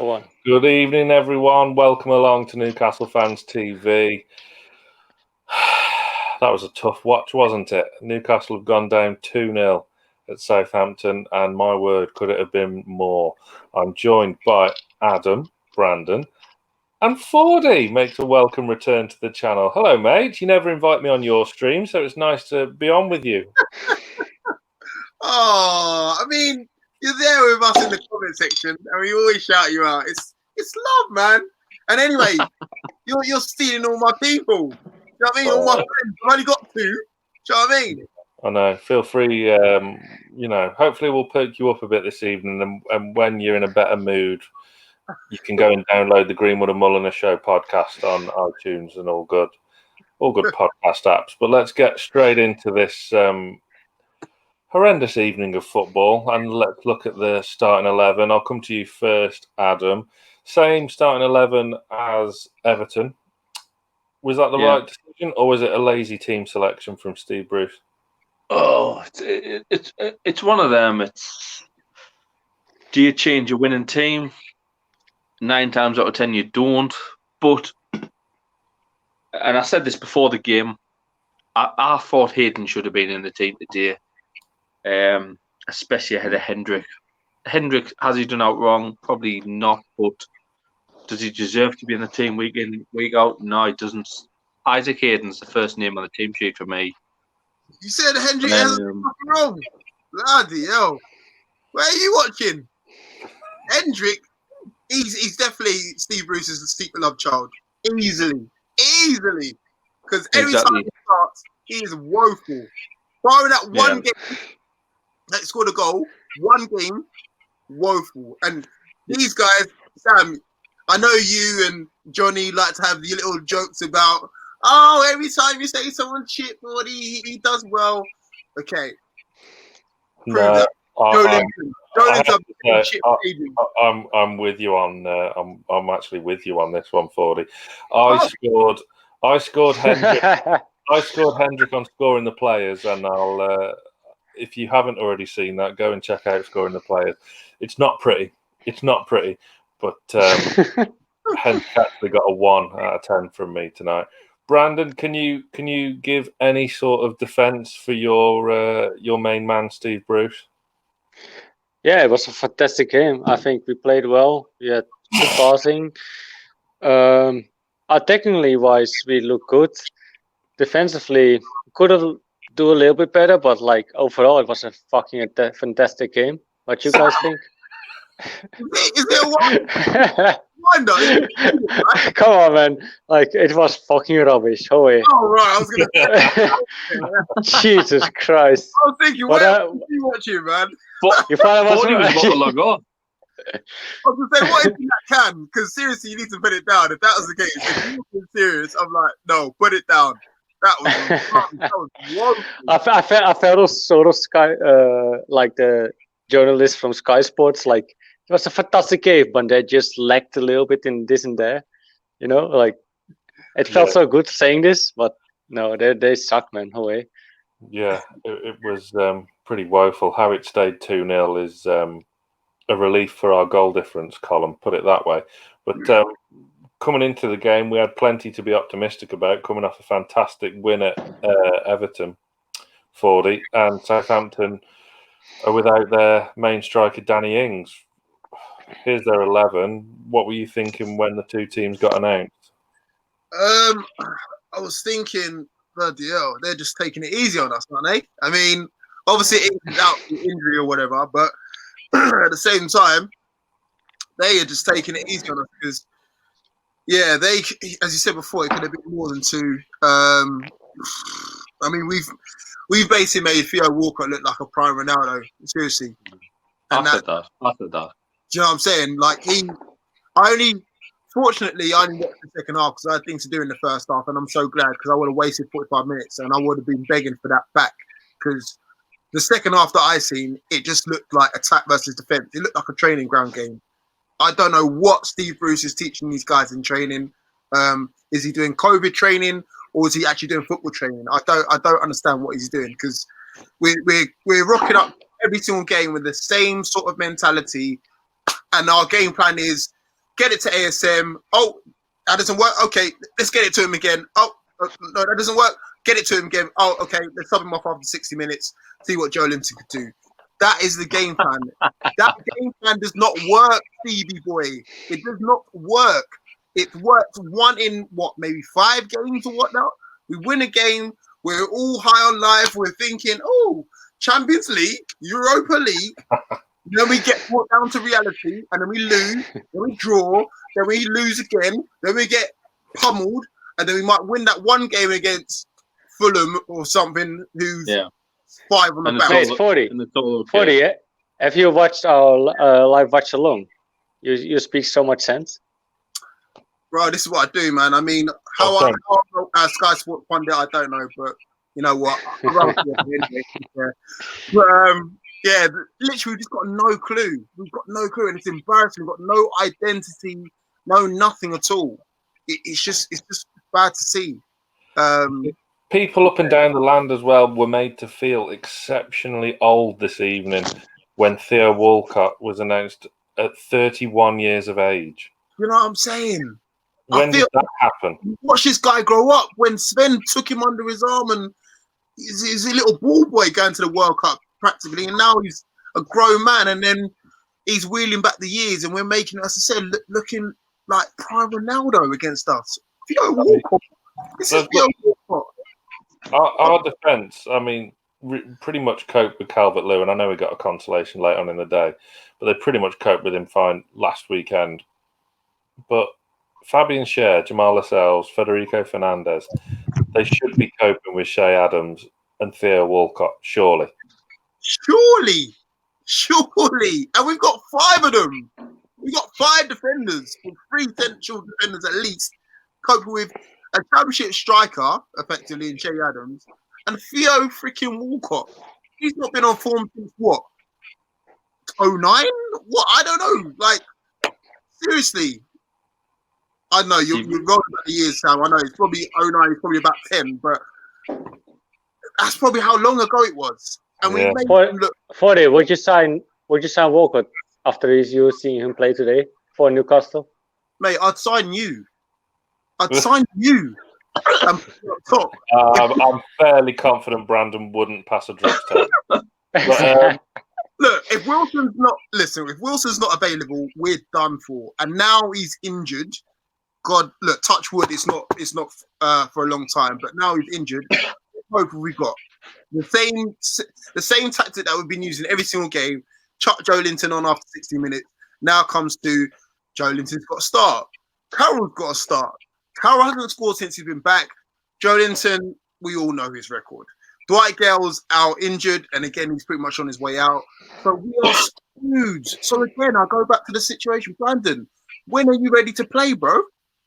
Go on. Good evening, everyone. Welcome along to Newcastle Fans TV. That was a tough watch, wasn't it? Newcastle have gone down 2-0 at Southampton, and my word, could it have been more? I'm joined by Adam, Brandon, and Fordey makes a welcome return to the channel. Hello, mate. You never invite me on your stream, so it's nice to be on with you. Oh, I mean, you're there with us in the comment section, and we always shout you out. It's love, man. And anyway, you're stealing all my people. Do you know what I mean? All my friends. I've only got 2. Do you know what I mean? I know. Feel free. Hopefully we'll perk you up a bit this evening, and when you're in a better mood, you can go and download the Greenwood and Mulliner Show podcast on iTunes and all good podcast apps. But let's get straight into this horrendous evening of football, and let's look at the starting 11. I'll come to you first, Adam. Same starting 11 as Everton. Was that the right decision, or was it a lazy team selection from Steve Bruce? Oh, it's one of them. Do you change a winning team? 9 times out of 10 you don't. But, and I said this before the game, I thought Hayden should have been in the team today, especially ahead of Hendrick. Hendrick, has he done out wrong? Probably not, but does he deserve to be in the team week in, week out? No, he doesn't. Isaac Hayden's the first name on the team sheet for me. You said Hendrick has nothing wrong. Bloody hell. Where are you watching? Hendrick, he's definitely Steve Bruce's secret love child. Easily. Because every time he starts, he is woeful. Barring that one game that scored a goal, one game, woeful. And these guys, Sam, I know you and Johnny like to have the little jokes about, oh, every time you say someone shit, he does well. Okay. No, I'm with you on. I'm actually with you on this one, Fordey. I scored Hendrick. I scored Hendrick on Scoring the Players, and I'll. If you haven't already seen that, go and check out Scoring the Players. It's not pretty, but Hendrick actually got a 1 out of 10 from me tonight. Brandon, can you give any sort of defence for your main man, Steve Bruce? Yeah, it was a fantastic game. I think we played well. We had good passing. Attacking wise, we look good. Defensively, could have do a little bit better, but like overall, it was a fucking fantastic game. What you guys think? Is there one? Come on, man! Like it was fucking rubbish. Oh right, I was gonna. Jesus Christ! I was thinking, where are you watching, man? You thought I was about to log on. I was gonna say, what is in that can? Because seriously, you need to put it down. If that was the case, if you were serious, I'm like, no, put it down. That was wonderful. I felt sort of like the journalist from Sky Sports, like it was a fantastic game, but they just lacked a little bit in this and there. You know, like it felt so good saying this, but no, they suck, man. Away. Yeah, it was pretty woeful. How it stayed 2-0 is a relief for our goal difference column, put it that way. But coming into the game, we had plenty to be optimistic about, coming off a fantastic win at Everton, 40, and Southampton are without their main striker, Danny Ings. Here's their 11. What were you thinking when the two teams got announced? I was thinking, bloody hell, they're just taking it easy on us, aren't they? I mean, obviously it's out for injury or whatever, but at the same time, they are just taking it easy on us because, yeah, they, as you said before, it could have been more than 2. I mean, we've basically made Theo Walcott look like a prime Ronaldo, seriously. And After that. Do you know what I'm saying? Like fortunately, I only watched the second half because I had things to do in the first half, and I'm so glad because I would have wasted 45 minutes and I would have been begging for that back because the second half that I seen, it just looked like attack versus defense. It looked like a training ground game. I don't know what Steve Bruce is teaching these guys in training. Is he doing COVID training or is he actually doing football training? I don't understand what he's doing because we're rocking up every single game with the same sort of mentality, and our game plan is get it to ASM. Oh, that doesn't work. Okay, let's get it to him again. Oh, no, that doesn't work. Get it to him again. Oh, okay, let's sub him off after 60 minutes. See what Joe Linton could do. That is the game plan. That game plan does not work, Stevie boy. It does not work. It works one in maybe 5 games or whatnot. We win a game. We're all high on life. We're thinking, oh, Champions League, Europa League. Then we get brought down to reality, and then we lose. Then we draw. Then we lose again. Then we get pummeled, and then we might win that one game against Fulham or something. Who's 5 on the bounce. It's 40. 40. Yeah? Have you watched our live watch along? You speak so much sense. Bro, this is what I do, man. I mean, how Sky Sports pundit, I don't know, but you know what? Yeah, literally, we've just got no clue. We've got no clue, and it's embarrassing. We've got no identity, no nothing at all. It's just bad to see. People up and down the land as well were made to feel exceptionally old this evening when Theo Walcott was announced at 31 years of age. You know what I'm saying? When did that happen? Watch this guy grow up. When Sven took him under his arm and he's a little ball boy going to the World Cup practically, and now he's a grown man, and then he's wheeling back the years, and we're making, as I said, looking like prime Ronaldo against us. Theo Walcott. This is Theo Walcott. Our defence, I mean, pretty much coped with Calvert-Lewin. I know we got a consolation late on in the day, but they pretty much coped with him fine last weekend. But Fabian Schär, Jamal Lascelles, Federico Fernandez, they should be coping with Shea Adams and Theo Walcott, surely. Surely. And we've got 5 of them. We've got 5 defenders, 3 central defenders at least, coping with a championship striker, effectively, in Shea Adams, and Theo freaking Walcott. He's not been on form since what? 09? What? I don't know. Like, seriously. I know you're rolling about the years, Sam. I know it's probably 09, it's probably about 10, but that's probably how long ago it was. And we made him look. Fordey, would you sign Walcott after you seeing him play today for Newcastle? Mate, I'd sign you. I'd sign you. I'm fairly confident Brandon wouldn't pass a drugs test. Look, if Wilson's not available, we're done for. And now he's injured. God, look, touch wood. It's not for a long time, but now he's injured. What hope have we got? The same tactic that we've been using every single game. Chuck Joe Linton on after 60 minutes. Now comes to Joe Linton's got to start. Carroll's got to start. Carroll hasn't scored since he's been back. Joe Linton, we all know his record. Dwight Gale's out injured, and again, he's pretty much on his way out. So we are screwed. So again, I'll go back to the situation. Brandon, when are you ready to play, bro?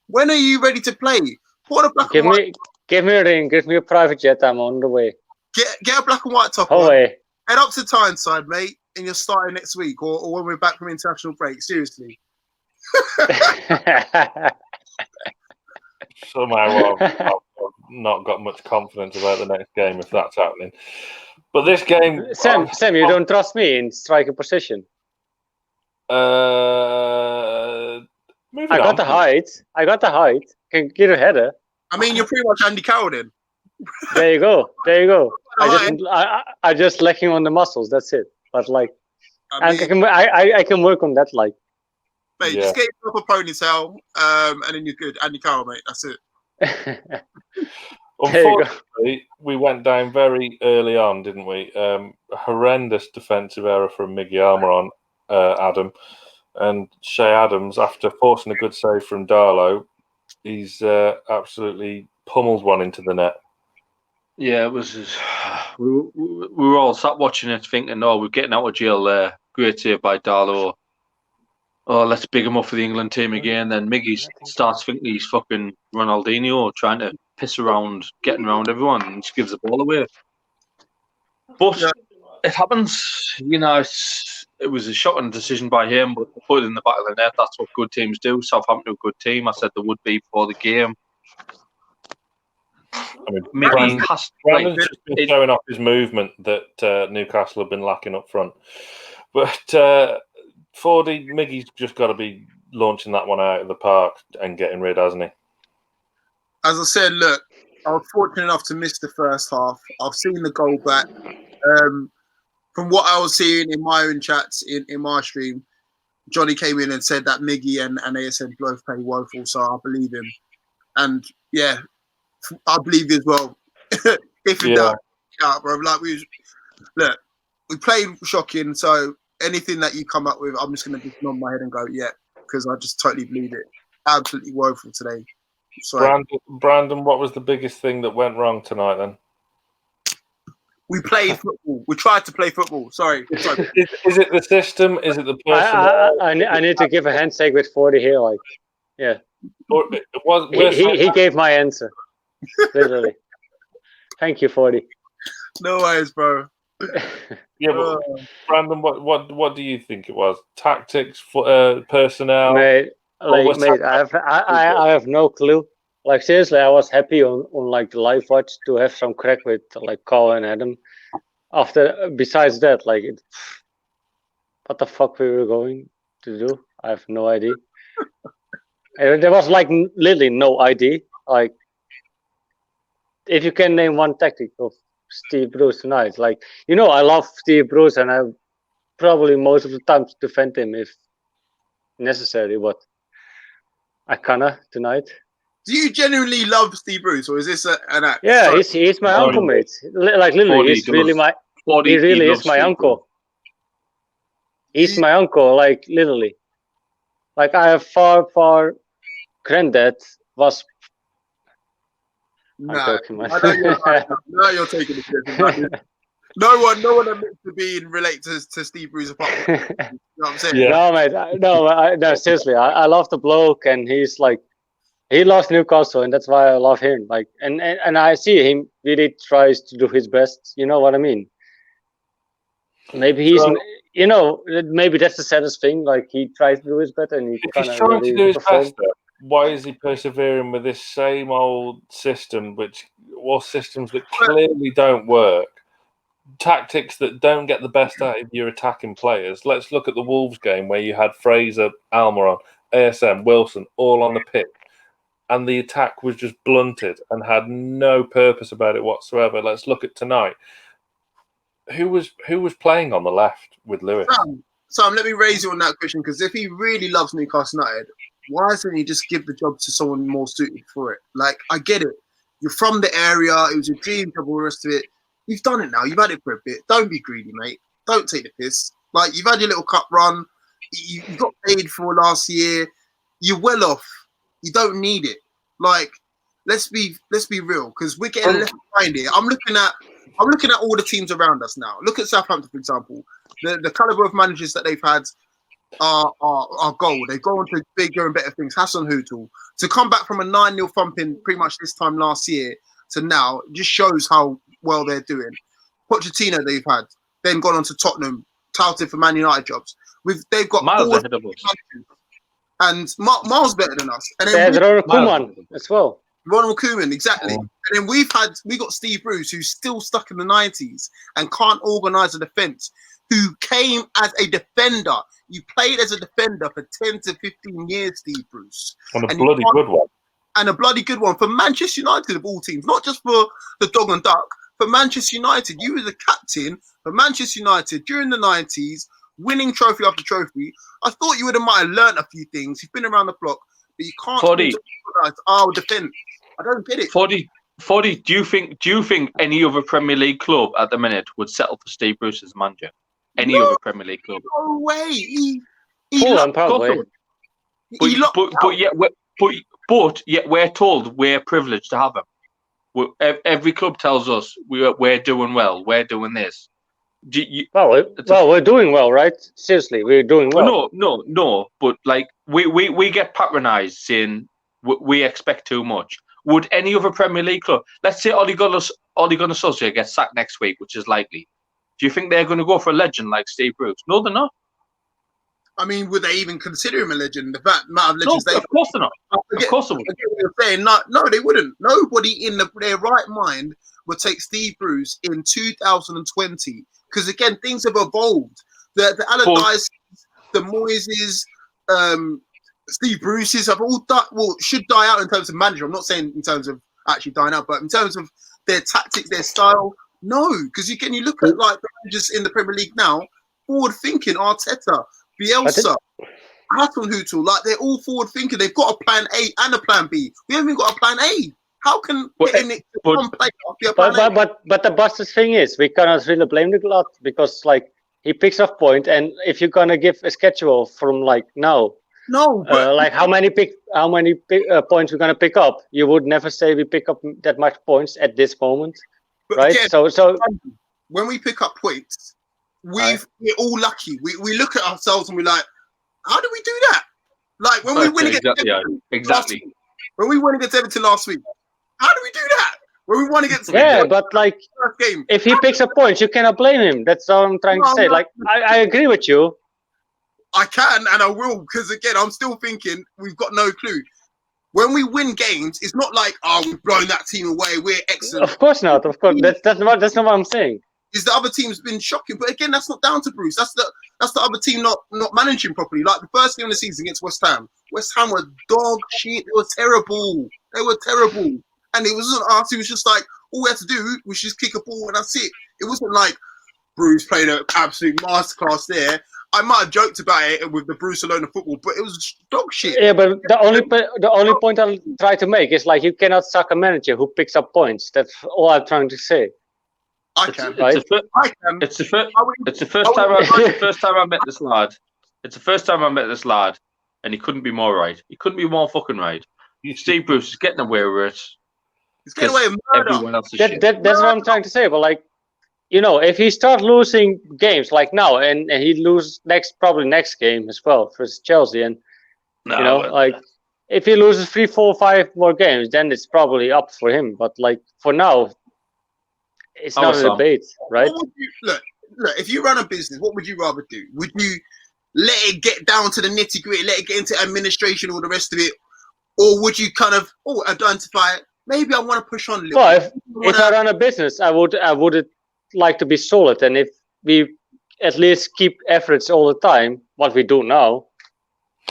When are you ready to play? Put a black and white. Give me a ring. Give me a private jet. I'm on the way. Get a black and white top on. Head up to Tyneside, mate, and you're starting next week or when we're back from international break. Seriously. Somehow I've not got much confidence about the next game if that's happening. But this game... Sam, you don't trust me in striker position? I got the height. Can get a header. I mean, you're pretty much Andy Carroll then. There you go. I just lacking on the muscles. That's it. But like, I can work on that. Like, mate, just get yourself a ponytail, and then you're good. Andy Carroll, mate. That's it. Unfortunately, we went down very early on, didn't we? A horrendous defensive error from Miggy Almiron, Adam, and Shea Adams, after forcing a good save from Darlow, he's absolutely pummeled one into the net. Yeah, it was. We were all sat watching it, thinking, "Oh, we're getting out of jail there." Great save by Darlow. Oh, let's big him up for the England team again. Then Miggy starts thinking he's fucking Ronaldinho, trying to piss around, getting around everyone, and just gives the ball away. But it happens, you know. It was a shocking decision by him, but put it in the back of the net. That's what good teams do. Southampton are a good team. I said they would be before the game. I mean, Brandon's just been showing off his movement that Newcastle have been lacking up front. But Fordey, Miggy's just got to be, launching that one out of the park and getting rid, hasn't he? As I said, look, I was fortunate enough to miss the first half. I've seen the goal back. From what I was seeing in my own chats in my stream, Johnny came in and said that Miggy and ASN both play woeful, so I believe him. And yeah, I believe you as well. If in doubt, bro. Like we played shocking, so anything that you come up with, I'm just gonna just nod my head and go, yeah, because I just totally believe it. Absolutely woeful today. So, Brandon, what was the biggest thing that went wrong tonight then? we played football. We tried to play football. Sorry. Is it the system? Is it the person? I need to give a handshake with Fordey here. Like, yeah. Or He gave my answer. Literally. Thank you, Fordey. No worries, bro. Yeah, but Brandon, what do you think it was? Tactics, personnel? Mate, I have no clue. Like seriously, I was happy on like the live watch to have some crack with like Carl and Adam. Besides that, like, what the fuck we were going to do? I have no idea. And there was like literally no idea. Like, if you can name one tactic of Steve Bruce tonight, like, you know, I love Steve Bruce and I probably most of the time defend him if necessary, but I kinda tonight. Do you genuinely love Steve Bruce, or is this an act? Yeah, he's my uncle, mate. Like literally, he's really my. He really is my uncle. He's my uncle, like literally. Like I have far granddad was. Nah, I know you're taking the piss. No one admits to being related to Steve Bruce apart. You know what I'm saying? Yeah. No, mate. No, seriously. I love the bloke, and he's like, he loves Newcastle, and that's why I love him. Like, and I see him really tries to do his best. You know what I mean? Maybe he's, you know, maybe that's the saddest thing. Like he tries to do his best, and if he's trying to do his best, why is he persevering with this same old system, systems that clearly don't work? Tactics that don't get the best out of your attacking players. Let's look at the Wolves game where you had Fraser, Almiron, ASM, Wilson all on the pitch, and the attack was just blunted and had no purpose about it whatsoever. Let's look at tonight. Who was playing on the left with Lewis? Sam, let me raise you on that question, because if he really loves Newcastle United, why doesn't he just give the job to someone more suited for it? Like, I get it. You're from the area. It was a dream job, all the rest of it. You've done it now. You've had it for a bit. Don't be greedy, mate. Don't take the piss. Like, you've had your little cup run. You got paid for last year. You're well off. You don't need it. Like, let's be real, because we're getting left behind here. I'm looking at all the teams around us now. Look at Southampton, for example. The caliber of managers that they've had are gold. They go on to bigger and better things. Hassan Hootel, to come back from a 9-0 thumping pretty much this time last year to now just shows how well they're doing. Pochettino they've had, then gone on to Tottenham, touted for Man United jobs. They've got Miles ahead of us, and Miles better than us. And then Ronald Koeman as well. Ronald Koeman, exactly. And then we got Steve Bruce, who's still stuck in the 90s and can't organise a defence, who came as a defender. You played as a defender for 10 to 15 years, Steve Bruce. And a bloody good one. And a bloody good one for Manchester United of all teams, not just for the Dog and Duck, for Manchester United. You were the captain for Manchester United during the 90s, winning trophy after trophy. I thought you might have learnt a few things. You've been around the block, but you can't organise our defence. I don't get it. Fordey, do you think any other Premier League club at the minute would settle for Steve Bruce as manager? Any other Premier League club? No way. Probably. But yet we're told we're privileged to have him. Every club tells us we're doing well. We're doing this. We're doing well, right? Seriously, we're doing well. No. But like we get patronised saying we expect too much. Would any other Premier League club, let's say Ole Gunnar Solskjaer gets sacked next week, which is likely, do you think they're going to go for a legend like Steve Bruce? No, they're not. I mean, would they even consider him a legend? The amount of legends of course they're not. Of course they would. I get what you're saying. No, they wouldn't. Nobody in their right mind would take Steve Bruce in 2020. Because, again, things have evolved. The Allardyce, the Moises, Steve Bruce's have all should die out in terms of manager. I'm not saying in terms of actually dying out, but in terms of their tactics, their style, no. Because you look at like the managers in the Premier League now, forward thinking, Arteta, Bielsa, Hasenhüttl, like they're all forward thinking. They've got a plan A and a plan B. We haven't even got a plan A. How can one player be a plan A? But the Buster's thing is, we cannot really blame the lot because like he picks up point, and if you're gonna give a schedule from like now. No, but like how many points we're gonna pick up? You would never say we pick up that much points at this moment, right? Again, so when we pick up points, we're all lucky. We look at ourselves and we're like, how do we do that? Like when we win against Everton exactly. When we won against Everton last week, how do we do that? When we won against but like first game, if he picks up points, you cannot blame him. That's all I'm trying to say. Like I agree with you. I can and I will, because again, I'm still thinking we've got no clue. When we win games, it's not like, we've blown that team away, we're excellent. Of course not. Of course, that's not what I'm saying. Is the other team's been shocking, but again, that's not down to Bruce. That's the other team not managing properly. Like the first game of the season against West Ham were dog shit. They were terrible. And it wasn't us. It was just like all we had to do was just kick a ball and that's it. It wasn't like Bruce played an absolute masterclass there. I might have joked about it with the Barcelona football, but it was dog shit. Yeah, but the only point I'll try to make is like you cannot suck a manager who picks up points. That's all I'm trying to say. I can. It's the first time I met this lad. It's the first time I met this lad, and he couldn't be more right. He couldn't be more fucking right. Steve Bruce is getting away with it. He's getting away with murder. Everyone else is shit. That's what I'm trying to say. But like, you know, if he starts losing games like now, and he lose probably next game as well versus Chelsea, and like if he loses 3, 4, 5 more games, then it's probably up for him. But like for now, it's not a debate, right? Look, if you run a business, what would you rather do? Would you let it get down to the nitty gritty, let it get into administration, all the rest of it, or would you kind of identify? Maybe I want to push on a little. Well, if I run a business, I would like to be solid, and if we at least keep efforts all the time, what we do now,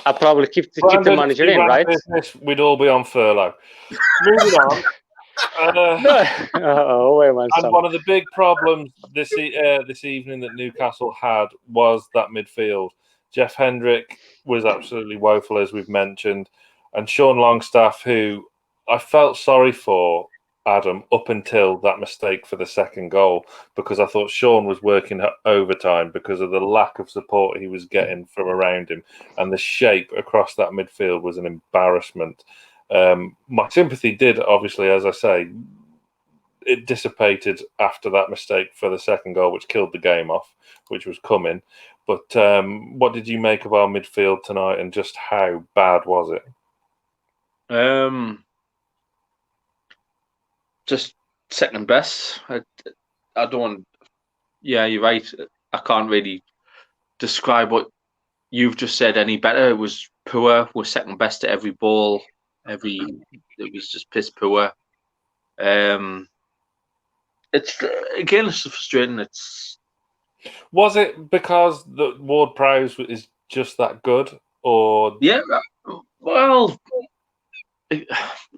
I probably keep the manager in, right? Business, we'd all be on furlough. Moving on. And one of the big problems this evening that Newcastle had was that midfield. Jeff Hendrick was absolutely woeful, as we've mentioned, and Sean Longstaff, who I felt sorry for, Adam, up until that mistake for the second goal, because I thought Sean was working overtime because of the lack of support he was getting from around him, and the shape across that midfield was an embarrassment. My sympathy did, obviously, as I say, it dissipated after that mistake for the second goal, which killed the game off, which was coming. But what did you make of our midfield tonight, and just how bad was it? Just second best. I don't. Yeah, you're right. I can't really describe what you've just said any better. It was poor. We're second best at every ball. It was just piss poor. It's frustrating. Was it because the Ward-Prowse is just that good, or well,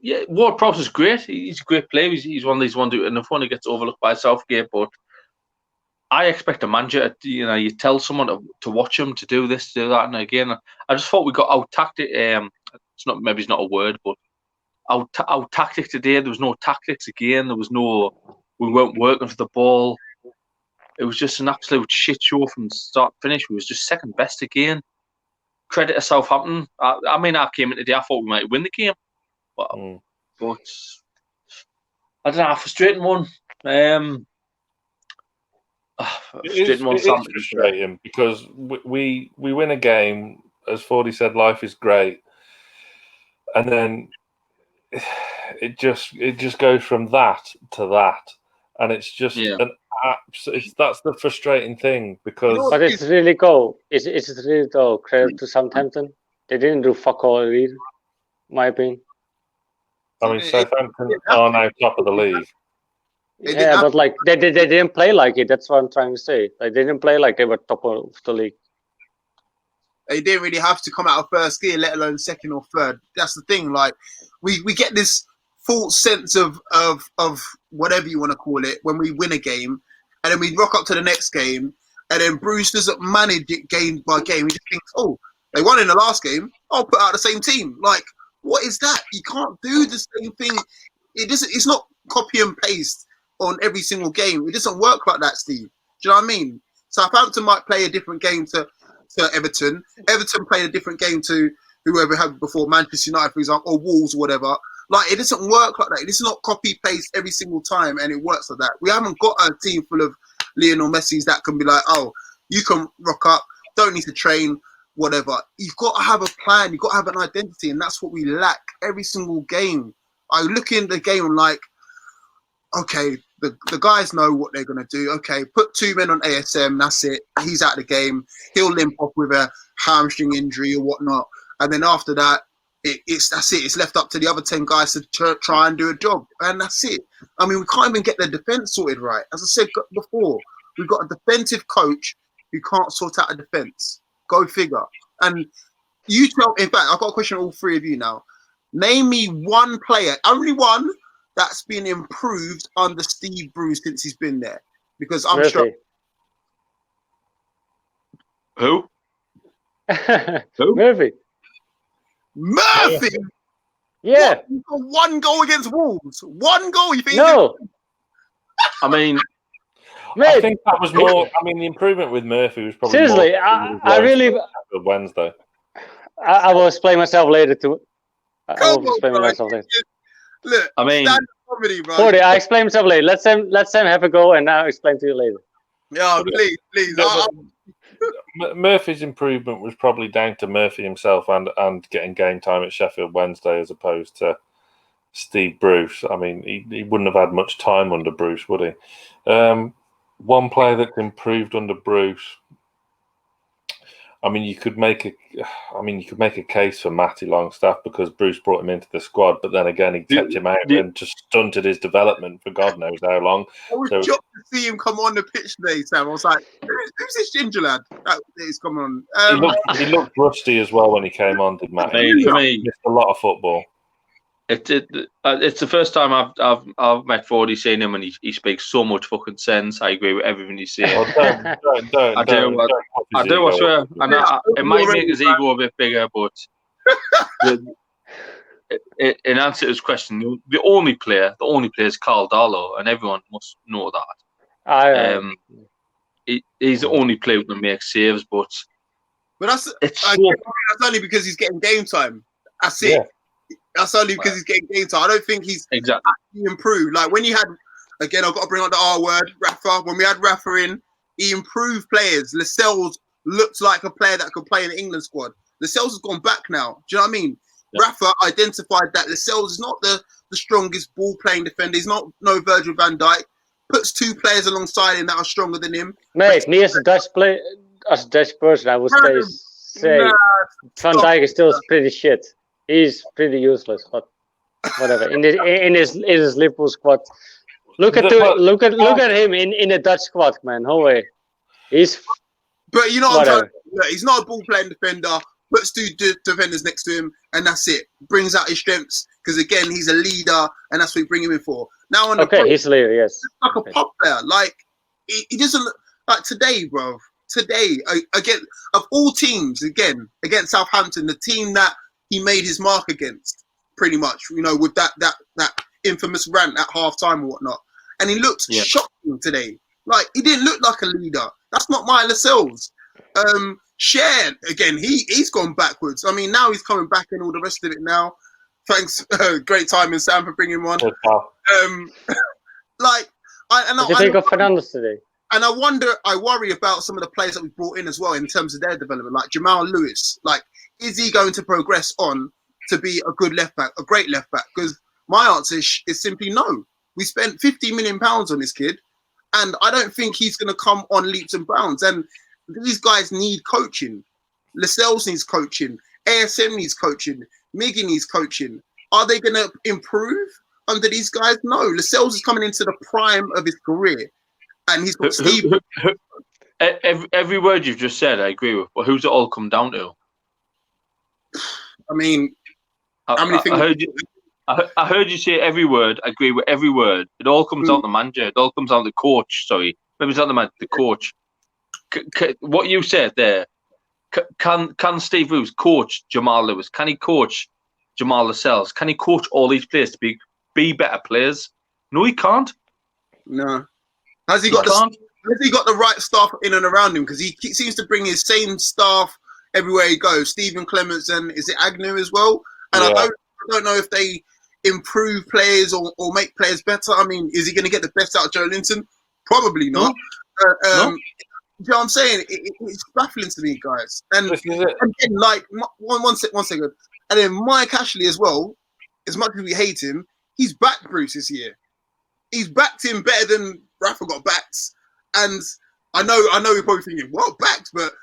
yeah, Ward-Prowse is great. He's a great player. He's one of these ones who gets overlooked by Southgate. But I expect a manager. You tell someone to watch him, to do this, to do that, and again, I just thought we got out tactic. It's not a word, but out tactic today. There was no tactics again. We weren't working for the ball. It was just an absolute shit show from start to finish. We was just second best again. Credit to Southampton. I came in today, I thought we might win the game. But I don't know, a frustrating one. It is frustrating because we win a game, as Fordey said, life is great. And then it just goes from that to that. And it's just that's the frustrating thing, because but it's really go. It's really go. Credit to Southampton. They didn't do fuck all either, in my opinion. I mean, Southampton are now top of the league. Yeah, but like they didn't play like it. That's what I'm trying to say. Like, they didn't play like they were top of the league. They didn't really have to come out of first gear, let alone second or third. That's the thing. Like we get this false sense of whatever you want to call it when we win a game, and then we rock up to the next game, and then Bruce doesn't manage it game by game. He just thinks, oh, they won in the last game, I'll put out the same team. Like, what is that? You can't do the same thing. It's not copy and paste on every single game. It doesn't work like that, Steve. Do you know what I mean? Southampton might play a different game to Everton. Everton played a different game to whoever had before, Manchester United, for example, or Wolves or whatever. Like, it doesn't work like that. It's not copy paste every single time, and it works like that. We haven't got a team full of Lionel Messi's that can be like, oh, you can rock up, don't need to train, whatever. You've got to have a plan. You've got to have an identity, and that's what we lack every single game. I look in the game and like, okay, the guys know what they're going to do. Okay, put 2 men on ASM, that's it. He's out of the game. He'll limp off with a hamstring injury or whatnot. And then after that, that's it. It's left up to the other 10 guys to try and do a job. And that's it. I mean, we can't even get the defence sorted right. As I said before, we've got a defensive coach who can't sort out a defence. Go figure. And you tell, in fact, I've got a question to all three of you now. Name me one player, only one, that's been improved under Steve Bruce since he's been there. Because I'm sure. Who? Who? Murphy. Murphy? Yeah. What? One goal against Wolves. One goal. You think? No. I mean, I think that was more. I mean, the improvement with Murphy was probably seriously. More I really. Wednesday. I will explain myself later too. Come on, look, I mean, comedy, bro. Fordey, I explain myself later. Let's Sam have a go, and I'll explain to you later. Yeah, please. Murphy's improvement was probably down to Murphy himself and getting game time at Sheffield Wednesday as opposed to Steve Bruce. I mean, he wouldn't have had much time under Bruce, would he? One player that's improved under Bruce. I mean, you could make a case for Matty Longstaff because Bruce brought him into the squad, but then again, he kept him out and just stunted his development for God knows how long. I was shocked to see him come on the pitch today, Sam. I was like, who's this ginger lad that is coming on? He looked rusty as well when he came on, did Matty? For me, missed a lot of football. It's the first time I've met Fordey, seen him, and he speaks so much fucking sense. I agree with everything he's saying. Don't. I do. I swear. And it might make his ego a bit bigger, but in answer to his question, the only player is Carl Darlow, and everyone must know that. He's the only player who can make saves, but that's only because he's getting game time. That's it. Yeah. That's only because he's getting game time. I don't think he's exactly improved. Like when you had, again, I've got to bring up the R word, Rafa. When we had Rafa in, he improved players. Lascelles looked like a player that could play in the England squad. Lascelles has gone back now. Do you know what I mean? Yeah. Rafa identified that Lascelles is not the strongest ball-playing defender. He's no Virgil van Dijk. Puts 2 players alongside him that are stronger than him. Mate, me as a Dutch person, I would say Van Dijk is still pretty shit. He's pretty useless, but whatever. In his Liverpool squad, look at him in the Dutch squad, man. No way. But you know what I'm saying? He's not a ball playing defender. Puts 2 defenders next to him, and that's it. Brings out his strengths because again, he's a leader, and that's what we bring him in for. Now on the he's a leader, yes. Like a pop player. Like he doesn't like today, bro. Today, again, of all teams, again against Southampton, the team that he made his mark against, pretty much, you know, with that infamous rant at half-time or whatnot. And he looked shocking today. Like, he didn't look like a leader. That's not my Lascelles. Cher, again, he's gone backwards. I mean, now he's coming back and all the rest of it now. Thanks, great timing, Sam, for bringing him on. What do you think of Fernandes today? And I worry about some of the players that we brought in as well in terms of their development, like Jamal Lewis. Like, is he going to progress on to be a good left back, a great left back? Because my answer is simply no. We spent £50 million on this kid, and I don't think he's going to come on leaps and bounds. And these guys need coaching. Lascelles needs coaching. ASM needs coaching. Miggy needs coaching. Are they going to improve under these guys? No. Lascelles is coming into the prime of his career, and he's got Steve. every word you've just said, I agree with. But who's it all come down to? I mean, how many things? I heard you say every word. I agree with every word. It all comes down to the manager. It all comes down to the coach. Sorry, maybe it's not the manager, the coach. What you said there. Can Steve Bruce coach Jamal Lewis? Can he coach Jamal Lascelles? Can he coach all these players to be better players? No, he can't. No. Has he got the right staff in and around him? Because he seems to bring his same staff everywhere he goes. Stephen Clements and is it Agnew as well? And I don't know if they improve players or make players better. I mean, is he going to get the best out of Joe Linton? Probably not. No. You know what I'm saying? It's baffling to me, guys. And then, like, one second. And then Mike Ashley as well, as much as we hate him, he's backed Bruce this year. He's backed him better than Rafa got backed. And I know you're probably thinking, what, backed? But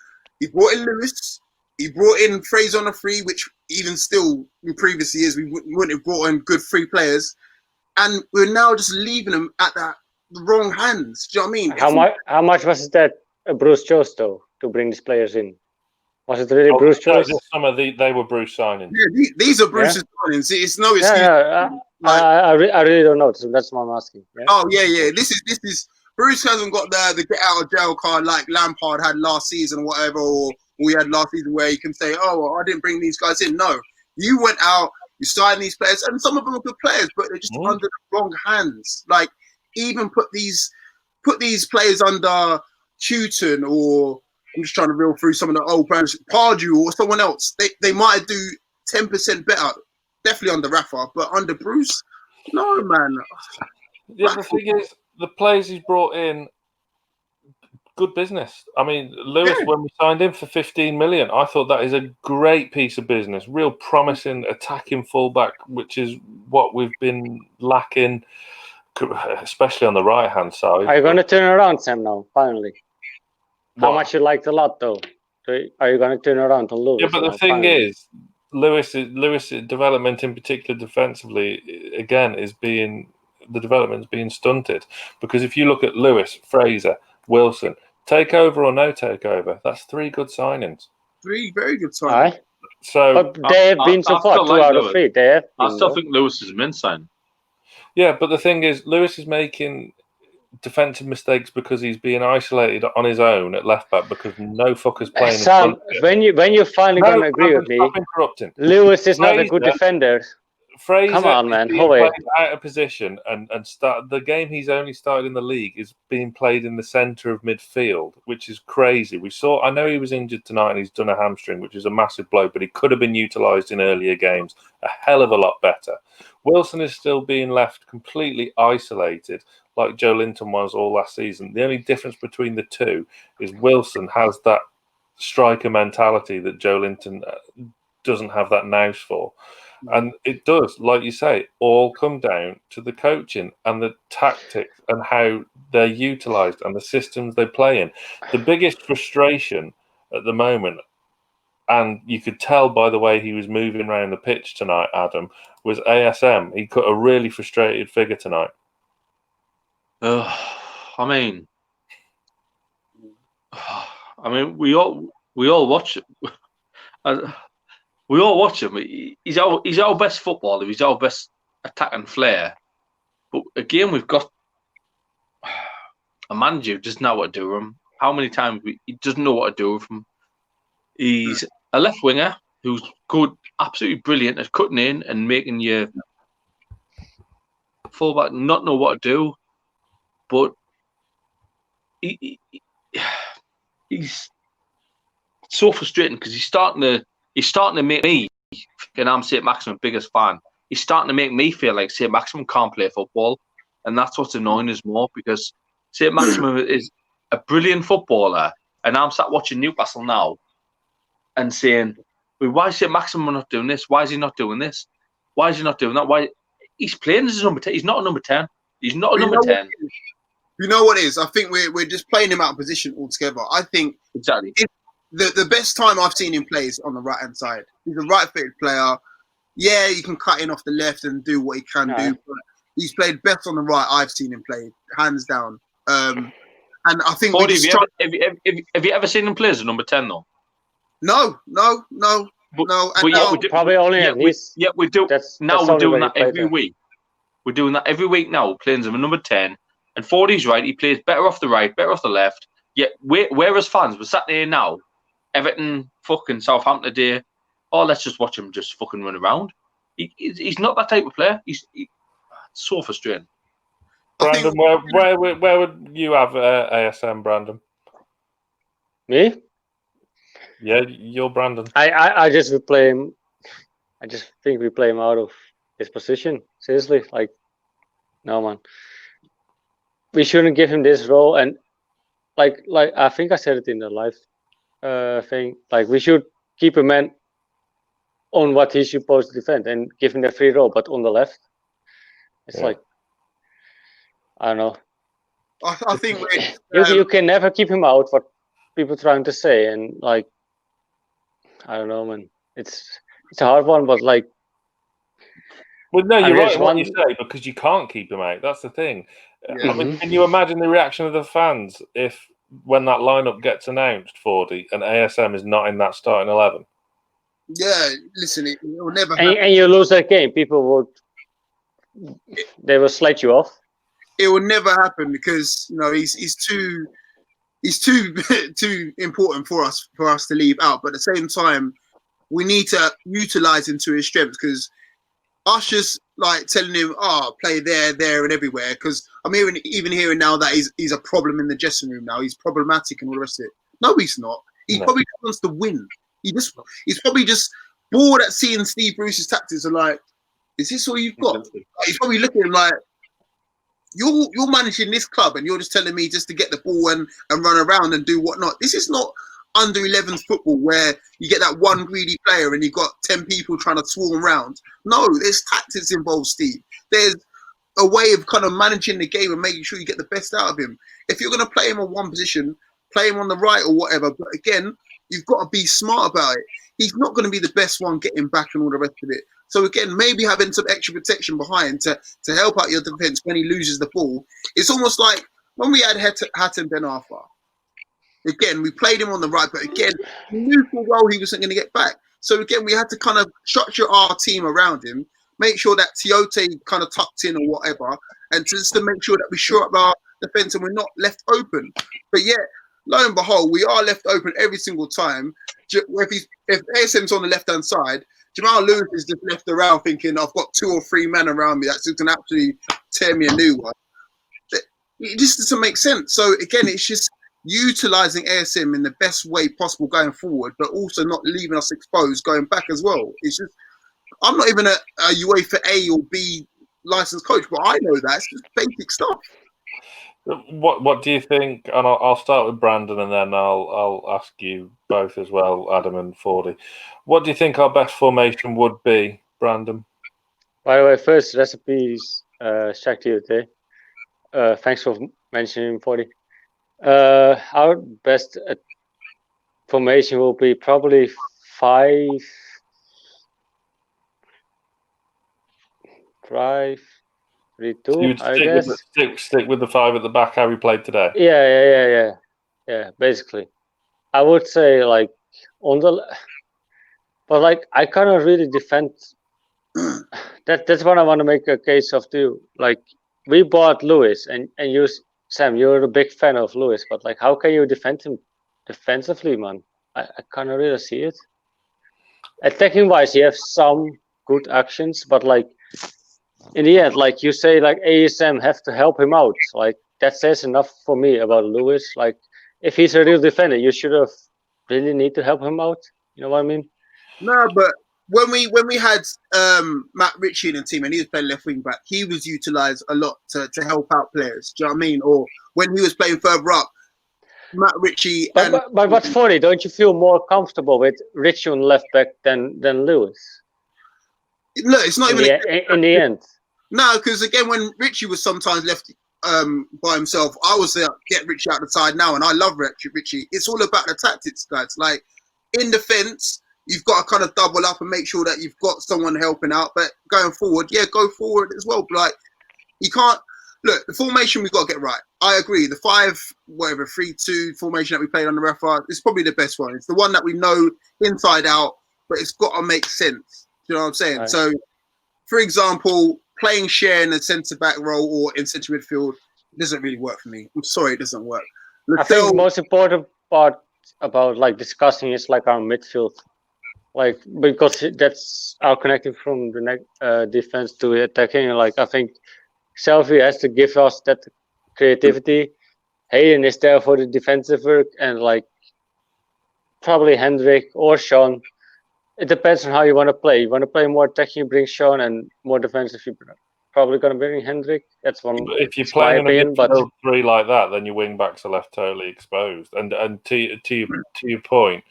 he brought in Lewis. He brought in Fraser on a free, which even still in previous years, we wouldn't have brought in good free players. And we're now just leaving them at the wrong hands. Do you know what I mean? How much was that Bruce chose, though, to bring these players in? Was it really Bruce choice? They were Bruce signings. Yeah, these are Bruce's signings. It's no excuse. I really don't know. So that's what I'm asking. Yeah? Oh yeah. This is Bruce hasn't got the get out of jail card like Lampard had last season or whatever, or we had last season where you can say, oh, well, I didn't bring these guys in. No, you went out, you signed these players, and some of them are good players, but they're just under the wrong hands. Like even put these players under Houghton, or I'm just trying to reel through some of the old players, Pardew or someone else. They might do 10% better, definitely under Rafa, but under Bruce, no, man. Yeah, the thing is, the players he's brought in, good business. I mean, Lewis, when we signed him for 15 million, I thought that is a great piece of business. Real promising attacking fullback, which is what we've been lacking, especially on the right-hand side. Are you going to turn around, Sam, now, finally? How much you liked a lot, though? Are you going to turn around to Lewis? Yeah, but the thing is, Lewis' development, in particular defensively, again, the development's being stunted. Because if you look at Lewis, Fraser, Wilson, takeover or no takeover, that's 3 good signings. 3 very good signings. Right. So, but they have been so far 2 out of 3. I still think Lewis is a min sign. Yeah, but the thing is, Lewis is making defensive mistakes because he's being isolated on his own at left back because no fucker's playing. Sam, when you finally going to agree with me, Lewis is not a good defender. Fraser, come on, man, played out of position and start the game. He's only started in the league is being played in the centre of midfield, which is crazy. I know he was injured tonight and he's done a hamstring, which is a massive blow, but he could have been utilised in earlier games a hell of a lot better. Wilson is still being left completely isolated, like Joe Linton was all last season. The only difference between the two is Wilson has that striker mentality that Joe Linton doesn't have that nous for. And it does, like you say, all come down to the coaching and the tactics and how they're utilised and the systems they play in. The biggest frustration at the moment, and you could tell by the way he was moving around the pitch tonight, Adam, was ASM. He cut a really frustrated figure tonight. I mean, we all watch it. We all watch him. He's our best footballer. He's our best attacking flair. But again, we've got a manager who doesn't know what to do with him. How many times he doesn't know what to do with him? He's a left winger who's good, absolutely brilliant at cutting in and making your fullback not know what to do. But he's so frustrating because he's starting to make me, and I'm Saint-Maximin biggest fan, he's starting to make me feel like Saint-Maximin can't play football. And that's what's annoying us more, because Saint-Maximin is a brilliant footballer, and I'm sat watching Newcastle now and saying, well, why is Saint-Maximin not doing this? Why is he not doing this? Why is he not doing that? Why? He's playing as a number 10. He's not a number 10. He's not a number 10. You know what it is? I think we're just playing him out of position altogether. I think exactly. The best time I've seen him play is on the right-hand side. He's a right-footed player. Yeah, you can cut in off the left and do what he can do, but he's played best on the right I've seen him play, hands down. And I think Fordey, have you ever seen him play as a number 10 though? No. But And probably only at least. Yeah, we do. Now we're doing that every week. We're doing that every week now, playing as a number 10. And Fordey's right. He plays better off the right, better off the left. Yet we're as fans, we're sat there now, Everton, fucking Southampton today. Oh, let's just watch him just fucking run around. He's not that type of player. He's so frustrating. Brandon, where would you have ASM, Brandon? Me? Yeah, you're Brandon. I just would play him. I just think we play him out of his position. Seriously, like, no, man. We shouldn't give him this role. And like I think I said it in the live thing. Like, we should keep a man on what he's supposed to defend and give him the free role, but on the left, it's like, I don't know. I think you can never keep him out. What people trying to say, and like, I don't know, man. It's a hard one, but like. Well, no, you're right in what you say, because you can't keep him out. That's the thing. Yeah. I mean, can you imagine the reaction of the fans when that lineup gets announced, Fordey, and ASM is not in that starting 11? Yeah, listen, it will never happen. And you lose that game, people they will slate you off. It will never happen because he's too too important for us to leave out. But at the same time, we need to utilize him to his strengths, because us just like telling him, play there and everywhere. Because I'm hearing now that he's a problem in the dressing room now. He's problematic and all the rest of it. No, he's not. He probably wants to win. He's probably just bored at seeing Steve Bruce's tactics and like, is this all you've got? Like, he's probably looking at him like, you're managing this club and you're just telling me just to get the ball and run around and do whatnot. This is not under 11s football where you get that one greedy player and you've got 10 people trying to swarm around. No, there's tactics involved, Steve. There's a way of kind of managing the game and making sure you get the best out of him. If you're going to play him on one position, play him on the right or whatever. But again, you've got to be smart about it. He's not going to be the best one getting back and all the rest of it. So again, maybe having some extra protection behind to help out your defence when he loses the ball. It's almost like when we had Hatton Ben Arfa. Again, we played him on the right, but again, we knew full well he wasn't going to get back. So again, we had to kind of structure our team around him, make sure that Tiote kind of tucked in or whatever, and just to make sure that we shore up our defence and we're not left open. But yet, lo and behold, we are left open every single time. If ASM's on the left-hand side, Jamal Lewis is just left around thinking, I've got 2 or 3 men around me that's going to actually tear me a new one. It just doesn't make sense. So again, it's just utilising ASM in the best way possible going forward, but also not leaving us exposed going back as well. It's just, I'm not even a UEFA A or B licensed coach, but I know that. It's just basic stuff. What do you think? And I'll start with Brandon, and then I'll ask you both as well, Adam and Fordey. What do you think our best formation would be, Brandon? By the way, first recipes, Shakti today. Thanks for mentioning Fordey. Our best formation will be probably 5-3-2, I guess. Stick with the 5 at the back, how we played today. Yeah. Basically, I would say like on the, but like I cannot really defend. That's what I want to make a case of too. Like we bought Lewis, and you, Sam, you're a big fan of Lewis, but like how can you defend him defensively, man? I cannot really see it. Attacking wise, you have some good actions, but like in the end, like you say, like ASM have to help him out. Like that says enough for me about Lewis. Like if he's a real defender, you should have really need to help him out. You know what I mean? No, but when we had Matt Ritchie in the team and he was playing left wing back, he was utilised a lot to help out players. Do you know what I mean? Or when he was playing further up, Matt Ritchie. But Fordey, don't you feel more comfortable with Ritchie on left back than Lewis? Look, it's not in the end. No, because again, when Ritchie was sometimes left by himself, I was there, get Ritchie out the side now, and I love Ritchie. It's all about the tactics, guys. Like in defence, you've got to kind of double up and make sure that you've got someone helping out. But going forward, go forward as well. But like you can't look, the formation we've got to get right. I agree. The 5-3-2 formation that we played on the refer is probably the best one. It's the one that we know inside out, but it's got to make sense. Do you know what I'm saying? Right. So, for example, playing Share in a centre-back role or in centre midfield doesn't really work for me. I'm sorry, it doesn't work. I think the most important part about like discussing is like our midfield, like because that's our connecting from the defense to attacking. Like I think Selfie has to give us that creativity. Hayden is there for the defensive work, and like probably Hendrik or Sean. It depends on how you want to play. You want to play more attacking, you bring Sean, and more defensive, you probably going to bring Hendrik. That's one. If you're playing in a midfield three like that, then your wing backs are left totally exposed. And to your point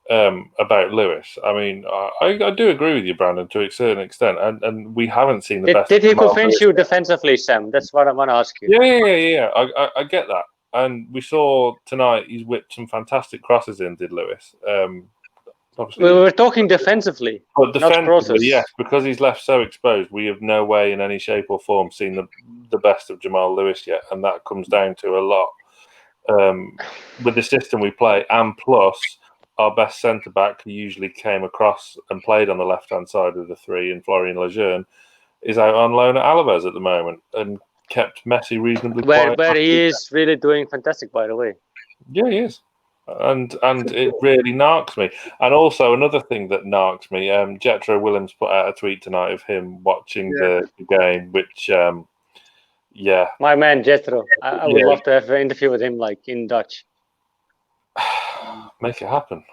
about Lewis, I mean, I do agree with you, Brandon, to a certain extent, and we haven't seen the best. Did he convince you defensively, Sam? That's what I want to ask you. Yeah. I get that, and we saw tonight he's whipped some fantastic crosses in. Did Lewis? We were talking defensively, but defensively, yes, because he's left so exposed. We have no way, in any shape or form, seen the best of Jamal Lewis yet, and that comes down to a lot with the system we play, and plus our best centre back, who usually came across and played on the left hand side of the three, in Florian Lejeune, is out on loan at Alaves at the moment and kept Messi reasonably quiet. Where he is really doing fantastic, by the way. Yeah, he is. And it really narks me. And also another thing that narks me, Jetro Willems put out a tweet tonight of him watching the game, which, my man Jetro. I would love to have an interview with him, like in Dutch. Make it happen.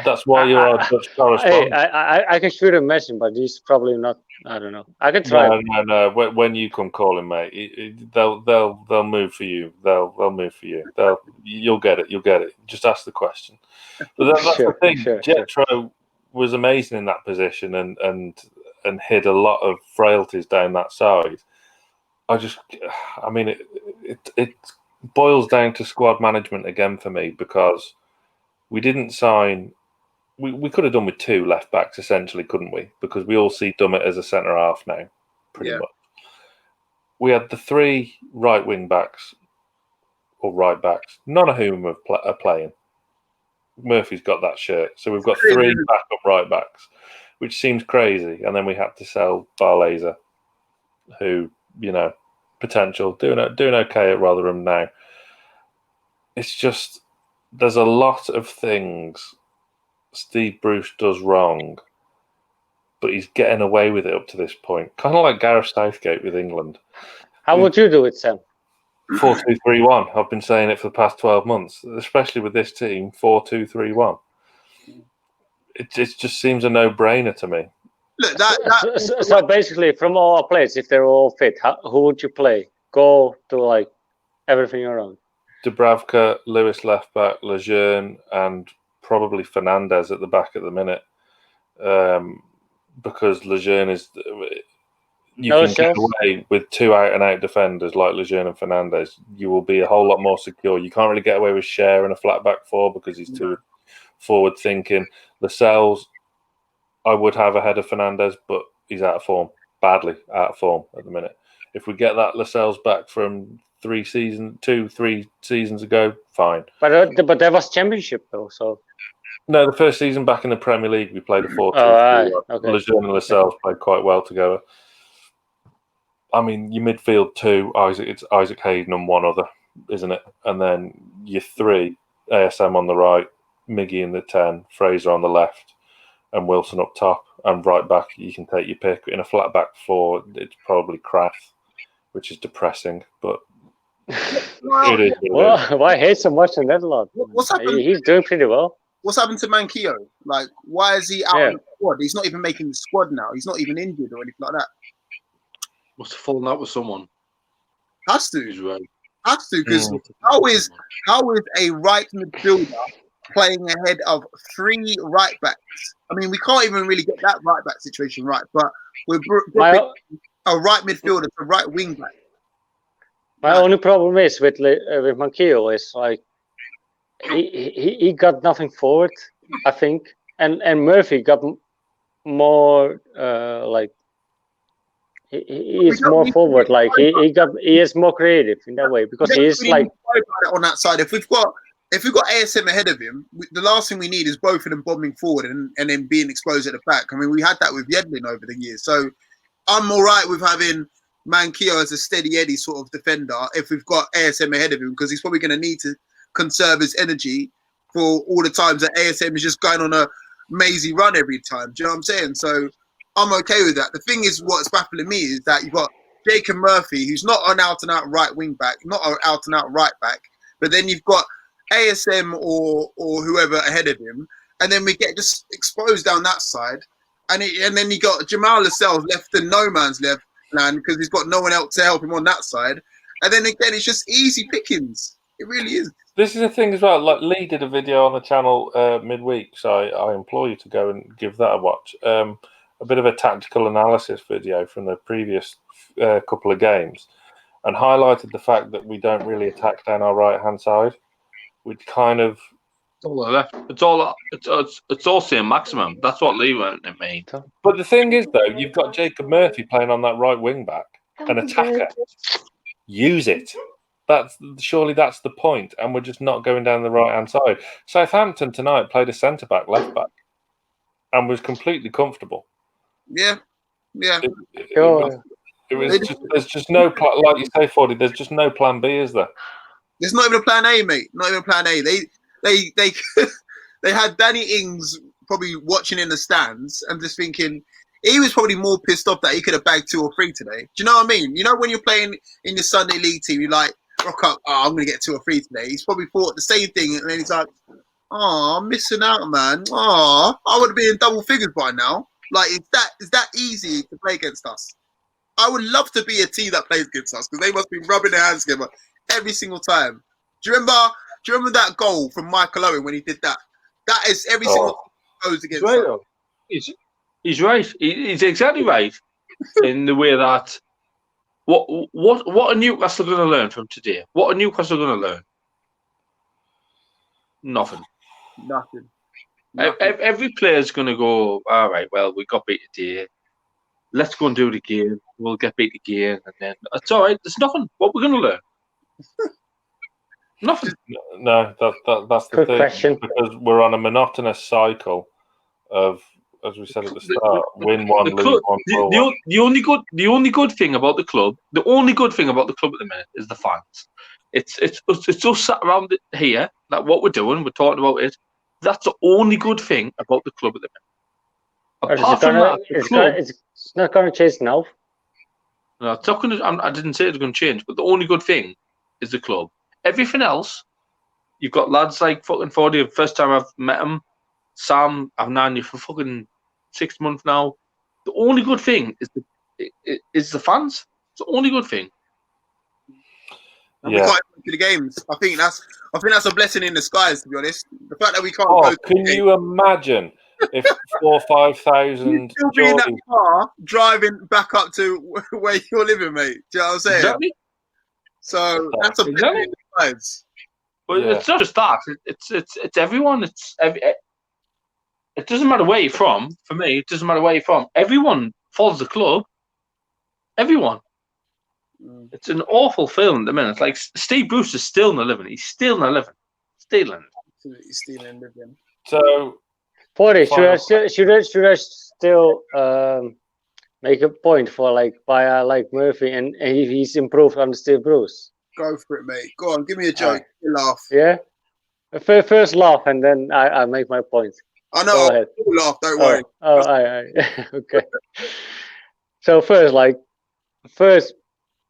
That's why you're our Dutch correspondent. Hey, I can shoot a message, but he's probably not. I don't know. I can try. No. When you come calling, mate, they'll move for you. They'll move for you. You'll get it. You'll get it. Just ask the question. But that's the thing. Jetro was amazing in that position and hid a lot of frailties down that side. I mean, it boils down to squad management again for me, because we didn't sign. We could have done with two left backs essentially, couldn't we? Because we all see Dummett as a centre half now, pretty much. We had the three right wing backs or right backs, none of whom are playing. Murphy's got that shirt, so we've got three backup right backs, which seems crazy. And then we had to sell Barlaser, who potential doing okay at Rotherham now. It's just there's a lot of things Steve Bruce does wrong, but he's getting away with it up to this point. Kind of like Gareth Southgate with England. How would you do it, Sam? 4-2-3-1. I've been saying it for the past 12 months, especially with this team. 4-2-3-1. It just seems a no-brainer to me. Look, so basically, from all our players, if they're all fit, who would you play? Go to like everything around. Dubravka, Lewis left back, Lejeune, and probably Fernandez at the back at the minute, because Lejeune is. You can get away with two out-and-out defenders like Lejeune and Fernandez. You will be a whole lot more secure. You can't really get away with Cher in a flat back four because he's too forward-thinking. Lascelles, I would have ahead of Fernandez, but he's out of form, badly out of form at the minute. If we get that Lascelles back from 3 seasons ago, fine. But there was championship though, so. No, the first season back in the Premier League, we played a 4-2-3-1. Okay. Lejeune and Lascelles played quite well together. I mean, your midfield two, it's Isaac Hayden and one other, isn't it? And then your three, ASM on the right, Miggy in the 10, Fraser on the left, and Wilson up top. And right back, you can take your pick. In a flat back four, it's probably Kraft, which is depressing, but it is. Why hate so much in Netherlands? What's happened? He's doing pretty well. What's happened to Manquillo? Like, why is he out of the squad? He's not even making the squad now. He's not even injured or anything like that. Must have fallen out with someone. Has to, because how is a right midfielder playing ahead of 3 right backs? I mean, we can't even really get that right back situation right, but we're a right midfielder, a right wing back. My only problem is with Manquillo is like he got nothing forward, I think, and Murphy got more like. he is more forward. Like he is more creative in that way because he is like on that side. If we've got ASM ahead of him, the last thing we need is both of them bombing forward and then being exposed at the back. I mean, we had that with Yedlin over the years. So I'm all right with having Manquillo as a steady Eddie sort of defender if we've got ASM ahead of him, because he's probably going to need to conserve his energy for all the times that ASM is just going on a mazy run every time. Do you know what I'm saying? So I'm okay with that. The thing is, what's baffling me is that you've got Jacob Murphy, who's not an out-and-out right wing back, not an out-and-out right back, but then you've got ASM or whoever ahead of him, and then we get just exposed down that side, and then you got Jamal Lascelles left in no man's left land because he's got no one else to help him on that side, and then again it's just easy pickings. It really is. This is the thing as well. Like Lee did a video on the channel midweek, so I implore you to go and give that a watch. A bit of a tactical analysis video from the previous couple of games, and highlighted the fact that we don't really attack down our right hand side. We kind of all left. It's all Saint-Maximin. That's what Lee went at me. But the thing is, though, you've got Jacob Murphy playing on that right wing back, an attacker. Use it. Surely that's the point, and we're just not going down the right hand side. Southampton tonight played a centre back, left back, and was completely comfortable. Yeah. It was just, there's just no like you say, Fordey. There's just no plan B, is there? There's not even a plan A, mate. Not even a plan A. They had Danny Ings probably watching in the stands and just thinking he was probably more pissed off that he could have bagged 2 or 3 today. Do you know what I mean? You know when you're playing in your Sunday League team, you're like, rock up, I'm going to get 2 or 3 today. He's probably thought the same thing, and then he's like, I'm missing out, man. I would have been in double figures by now. Like, is that easy to play against us? I would love to be a team that plays against us because they must be rubbing their hands together every single time. Do you remember that goal from Michael Owen when he did that? That is every single time goes against us. He's right. He's exactly right in the way that what are Newcastle going to learn from today? What are Newcastle going to learn? Nothing. Every player's going to go, all right, well, we got beat today. Let's go and do it again. We'll get beat again. And then it's all right. There's nothing. What we're going to learn? Nothing. No, that's the thing. Question. Because we're on a monotonous cycle of, as we said at the start, win one, lose one. The only good thing about the club, at the minute is the fans. It's just sat around here, like what we're doing, we're talking about it. That's the only good thing about the club at the minute. Apart from that, it's not going to change now. No, it's not going to. I didn't say it's going to change, but the only good thing is the club. Everything else, you've got lads like fucking Fordey. First time I've met him, Sam. I've known you for fucking 6 months now. The only good thing is the fans. It's the only good thing. And we can't go to the games. I think that's a blessing in disguise, to be honest. The fact that we can't go. Can you imagine if 4,000 or 5,000 still be in that car driving back up to where you're living, mate? Do you know what I'm saying? Exactly. So that's a blessing in disguise. But it's not just that. It's everyone. It doesn't matter where you're from. For me, it doesn't matter where you're from. Everyone follows the club. Everyone. It's an awful feeling at the minute. Like Steve Bruce is still in the living. He's still in the living. Stealing. He's still in the living. So, Fordey, should I still make a point for like Murphy and if he's improved on Steve Bruce? Go for it, mate. Go on, give me a joke. You laugh. Yeah. First laugh, and then I make my point. I know. I'll laugh. Don't worry. Okay. So first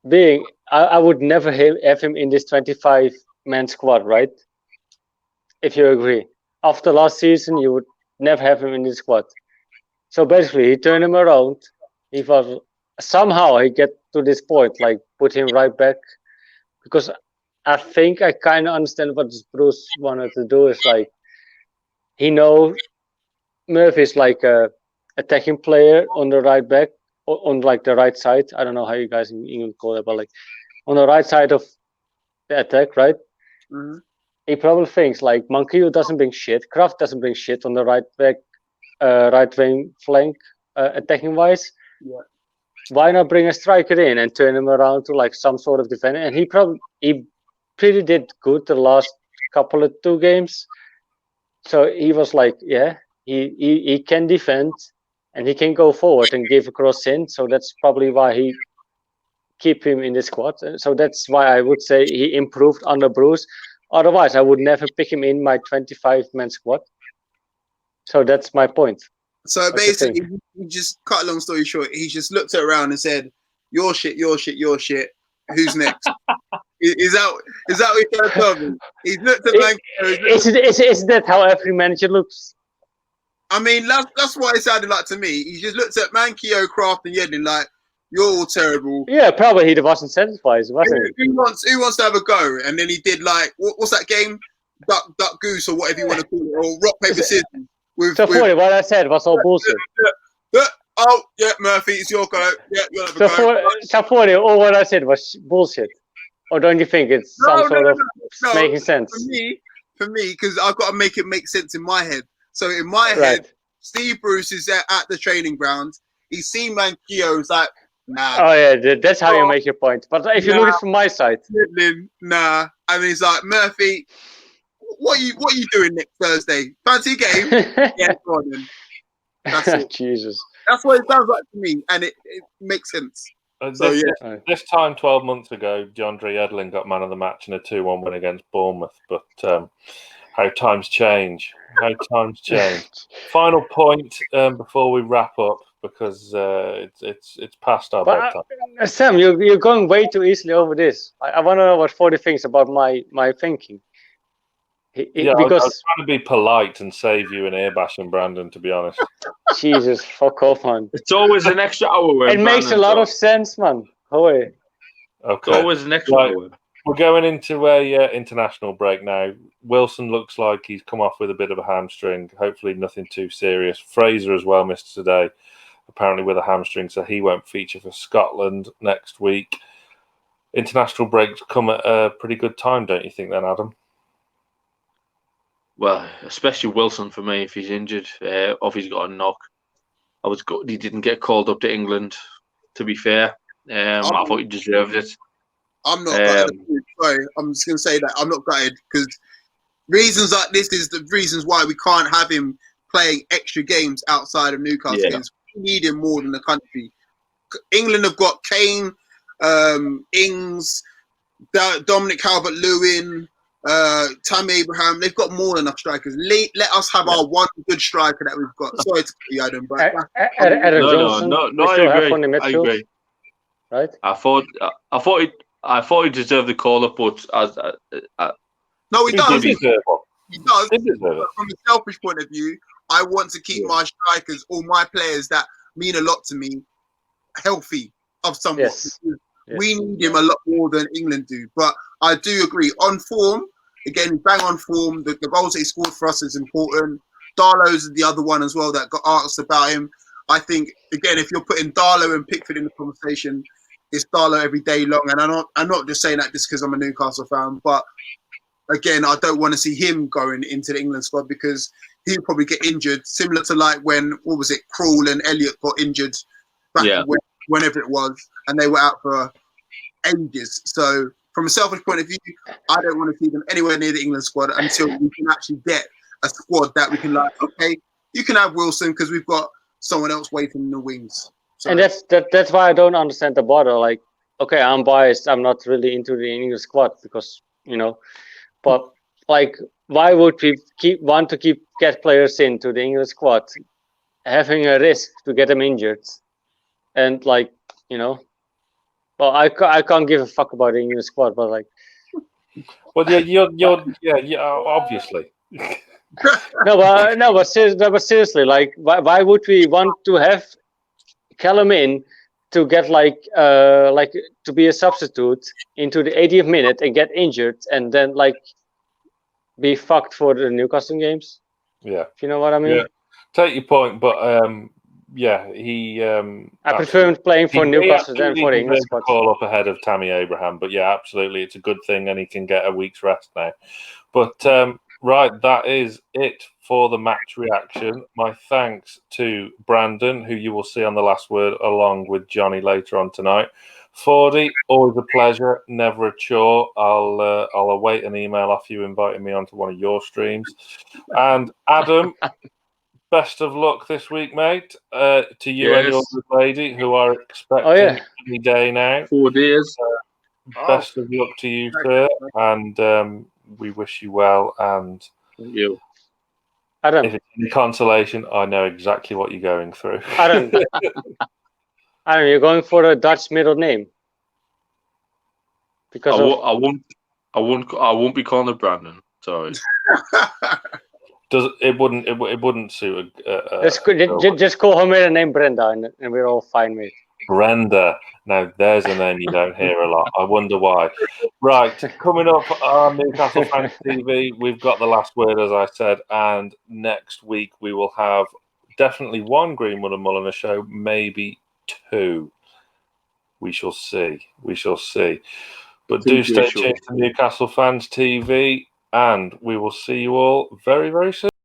being, I would never have him in this 25-man squad, right? If you agree. After last season, you would never have him in this squad. So basically, he turned him around. Somehow he get to this point, like put him right back. Because I think I kind of understand what Bruce wanted to do. Is like, he knows Murphy's like a attacking player on the right back, on like the right side. I don't know how you guys in England call it, but like on the right side of the attack, right? Mm-hmm. He probably thinks like Manquillo doesn't bring shit, Kraft doesn't bring shit on the right back, right wing flank, attacking wise. Yeah. why not bring a striker in and turn him around to like some sort of defender? And he pretty did good the last couple of 2 games. So he was like, yeah, he can defend and he can go forward and give a cross in. So that's probably why he keep him in the squad. So that's why I would say he improved under Bruce. Otherwise, I would never pick him in my 25-man squad. So that's my point. So basically, he just cut a long story short. He just looked around and said, "Your shit, your shit, your shit. Who's next?" Is that what he's trying to tell me? He's looked at Is that how every manager looks? I mean, that's what it sounded like to me. He just looked at Mankio, Kraft, and Yedlin like, "You're all terrible." Yeah, probably he wasn't satisfied, wasn't he? Who wants to have a go? And then he did like, what's that game? Duck Goose or whatever you want to call it, or rock paper scissors. Fordey, what I said was all bullshit. Oh yeah, Murphy, it's your go. Yeah, you'll have a go. So Fordey, all what I said was bullshit. Or don't you think it's some sort of making sense? For me, because I've got to make it make sense in my head. So in my head, Steve Bruce is at the training ground. He's seen Mankio. It's like, nah. Oh yeah, that's how you make your point. But if you look at it from my side, nah. I mean, he's like, Murphy, what are you doing next Thursday? Fancy game? Yeah, go on then. That's it. Jesus. That's what it sounds like to me, and it makes sense. This time 12 months ago, DeAndre Yedlin got man of the match in a 2-1 win against Bournemouth. But how times change. Final point before we wrap up, because it's past our bedtime. Sam, you're going way too easily over this. I want to know what Fordey thinks about my thinking. I was trying to be polite and save you an ear bashing, Brandon, to be honest. Jesus, fuck off, man. It's always an extra hour. It makes a lot of sense, man. Okay. It's always an extra hour. We're going into a international break now. Wilson looks like he's come off with a bit of a hamstring. Hopefully nothing too serious. Fraser as well missed today, apparently with a hamstring, so he won't feature for Scotland next week. International breaks come at a pretty good time, don't you think then, Adam? Well, especially Wilson for me, if he's injured, or if he's got a knock. I was good he didn't get called up to England, to be fair. I thought he deserved it. I'm not gutted. Sorry, I'm just going to say that I'm not gutted, because reasons like this is the reasons why we can't have him playing extra games outside of Newcastle. Yeah. We need him more than the country. England have got Kane, Ings, Dominic Calvert-Lewin, Tammy Abraham. They've got more than enough strikers. Let us have our one good striker that we've got. Sorry to be Adam, but no, I agree. Right? I thought he deserved the call up, but no, he does. He does. But from a selfish point of view, I want to keep my strikers, all my players that mean a lot to me, healthy of somewhat. Yes. We need him a lot more than England do. But I do agree. On form, again, bang on form. The goals that he scored for us is important. Darlow's the other one as well that got asked about him. I think, again, if you're putting Darlow and Pickford in the conversation, it's Darlow every day long. And I'm not just saying that just because I'm a Newcastle fan. But, again, I don't want to see him going into the England squad because he'll probably get injured, similar to like when, Krul and Elliott got injured back whenever it was, and they were out for ages. So from a selfish point of view, I don't want to see them anywhere near the England squad until we can actually get a squad that we can like, okay, you can have Wilson because we've got someone else waiting in the wings. So, and that's why I don't understand the border. Like, okay, I'm biased. I'm not really into the English squad because, but like, why would we get players into the English squad, having a risk to get them injured? And like, well, I can't give a fuck about the English squad, but like, well, yeah, obviously. no, but seriously, like, why would we want to have Callum in to get like to be a substitute into the 80th minute and get injured and then like be fucked for the Newcastle games? Yeah, if you know what I mean. Yeah. Take your point, but yeah, he. I prefer him playing for Newcastle than for the English squad. Call up ahead of Tammy Abraham, but yeah, absolutely, it's a good thing, and he can get a week's rest now. But right, that is it for the match reaction. My thanks to Brandon, who you will see on the last word, along with Johnny later on tonight. Fordey, always a pleasure, never a chore. I'll await an email off you inviting me onto one of your streams. And Adam, best of luck this week, mate. To you and your good lady, who are expecting any day now. 4 days. Best of luck to you, sir, and we wish you well. And Thank you. Adam, if it's any consolation, I know exactly what you're going through. Adam, you're going for a Dutch middle name because I won't be calling it Brandon. Sorry. It wouldn't suit just call her middle name Brenda, and we're all fine with. Brenda. Now, there's a name you don't hear a lot. I wonder why. Right, coming up on Newcastle Fans TV, we've got the last word, as I said, and next week we will have definitely one Greenwood and Mulliner show, maybe two. We shall see. But do stay tuned to Newcastle Fans TV, and we will see you all very, very soon.